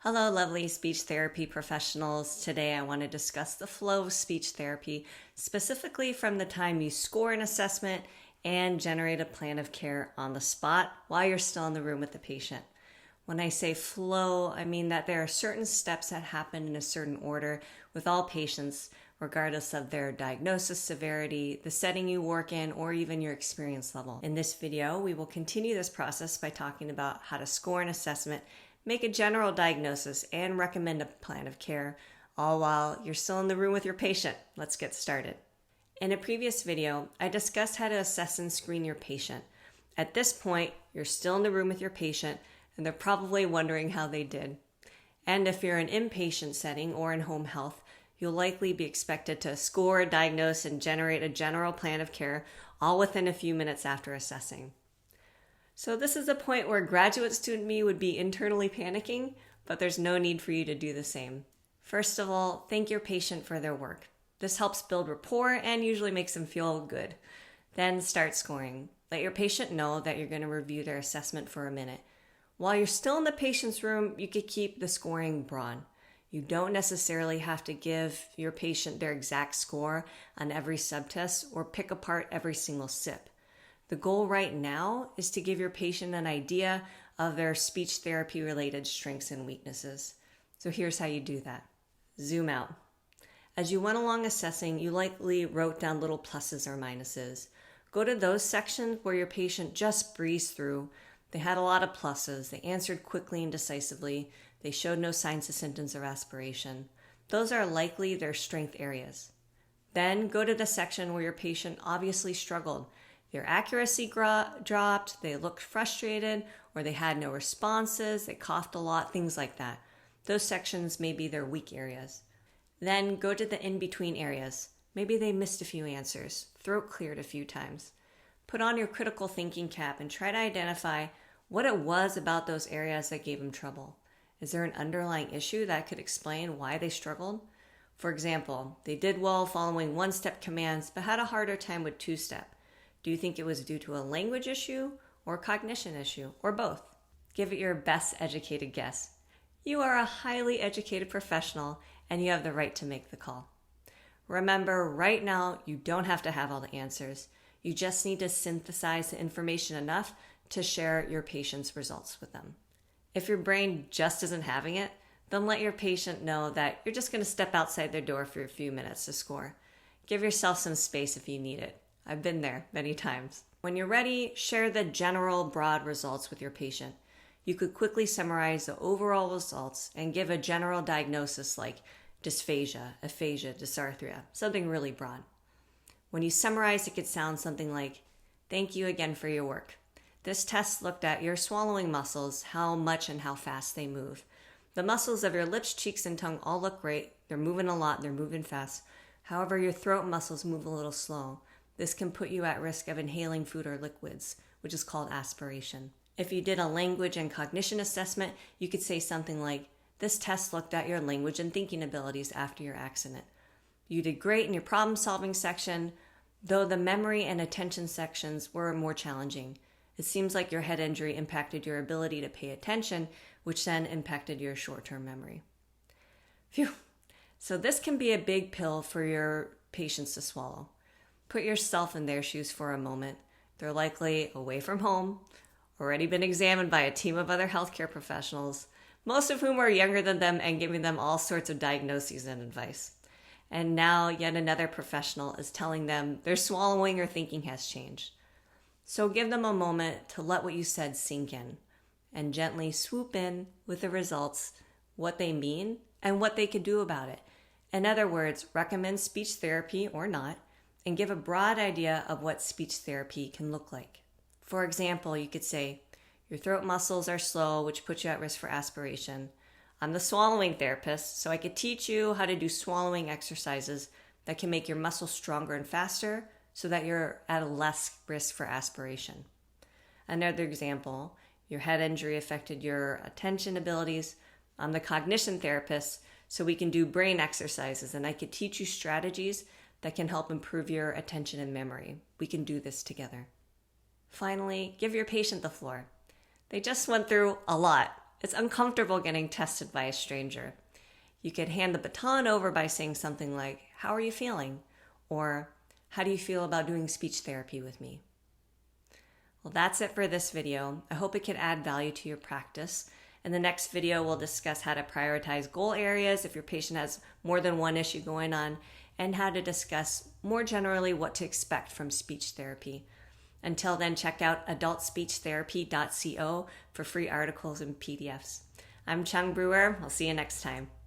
Hello, lovely speech therapy professionals. Today I want to discuss the flow of speech therapy, specifically from the time you score an assessment and generate a plan of care on the spot while you're still in the room with the patient. When I say flow, I mean that there are certain steps that happen in a certain order with all patients, regardless of their diagnosis, severity, the setting you work in, or even your experience level. In this video, we will continue this process by talking about how to score an assessment, make a general diagnosis, and recommend a plan of care, all while you're still in the room with your patient. Let's get started. In a previous video, I discussed how to assess and screen your patient. At this point, you're still in the room with your patient, and they're probably wondering how they did. And if you're in an inpatient setting or in home health, you'll likely be expected to score, diagnose, and generate a general plan of care all within a few minutes after assessing. So this is a point where graduate student me would be internally panicking, but there's no need for you to do the same. First of all, thank your patient for their work. This helps build rapport and usually makes them feel good. Then start scoring. Let your patient know that you're going to review their assessment for a minute. While you're still in the patient's room, you could keep the scoring broad. You don't necessarily have to give your patient their exact score on every subtest or pick apart every single sip. The goal right now is to give your patient an idea of their speech therapy related strengths and weaknesses. So here's how you do that. Zoom out. As you went along assessing, you likely wrote down little pluses or minuses. Go to those sections where your patient just breezed through. They had a lot of pluses. They answered quickly and decisively. They showed no signs of symptoms of aspiration. Those are likely their strength areas. Then go to the section where your patient obviously struggled. Their accuracy dropped, they looked frustrated, or they had no responses, they coughed a lot, things like that. Those sections may be their weak areas. Then go to the in-between areas. Maybe they missed a few answers, throat cleared a few times. Put on your critical thinking cap and try to identify what it was about those areas that gave them trouble. Is there an underlying issue that could explain why they struggled? For example, they did well following one-step commands, but had a harder time with two-step. Do you think it was due to a language issue or cognition issue or both? Give it your best educated guess. You are a highly educated professional and you have the right to make the call. Remember, right now, you don't have to have all the answers. You just need to synthesize the information enough to share your patient's results with them. If your brain just isn't having it, then let your patient know that you're just going to step outside their door for a few minutes to score. Give yourself some space if you need it. I've been there many times. When you're ready, share the general broad results with your patient. You could quickly summarize the overall results and give a general diagnosis like dysphagia, aphasia, dysarthria, something really broad. When you summarize, it could sound something like, "Thank you again for your work. This test looked at your swallowing muscles, how much and how fast they move. The muscles of your lips, cheeks, and tongue all look great. They're moving a lot, they're moving fast. However, your throat muscles move a little slow. This can put you at risk of inhaling food or liquids, which is called aspiration." If you did a language and cognition assessment, you could say something like, "This test looked at your language and thinking abilities after your accident. You did great in your problem-solving section, though the memory and attention sections were more challenging. It seems like your head injury impacted your ability to pay attention, which then impacted your short-term memory." Phew. So this can be a big pill for your patients to swallow. Put yourself in their shoes for a moment. They're likely away from home, already been examined by a team of other healthcare professionals, most of whom are younger than them and giving them all sorts of diagnoses and advice. And now yet another professional is telling them their swallowing or thinking has changed. So give them a moment to let what you said sink in and gently swoop in with the results, what they mean, and what they could do about it. In other words, recommend speech therapy or not, and give a broad idea of what speech therapy can look like. For example, you could say, "Your throat muscles are slow, which puts you at risk for aspiration. I'm the swallowing therapist, so I could teach you how to do swallowing exercises that can make your muscles stronger and faster so that you're at a less risk for aspiration." Another example, your head injury affected your attention abilities. I'm the cognition therapist, so we can do brain exercises and I could teach you strategies that can help improve your attention and memory. We can do this together. Finally, give your patient the floor. They just went through a lot. It's uncomfortable getting tested by a stranger. You could hand the baton over by saying something like, "How are you feeling?" Or, "How do you feel about doing speech therapy with me?" Well, that's it for this video. I hope it can add value to your practice. In the next video, we'll discuss how to prioritize goal areas if your patient has more than one issue going on, and how to discuss more generally what to expect from speech therapy. Until then, check out adultspeechtherapy.co for free articles and PDFs. I'm Chung Brewer. I'll see you next time.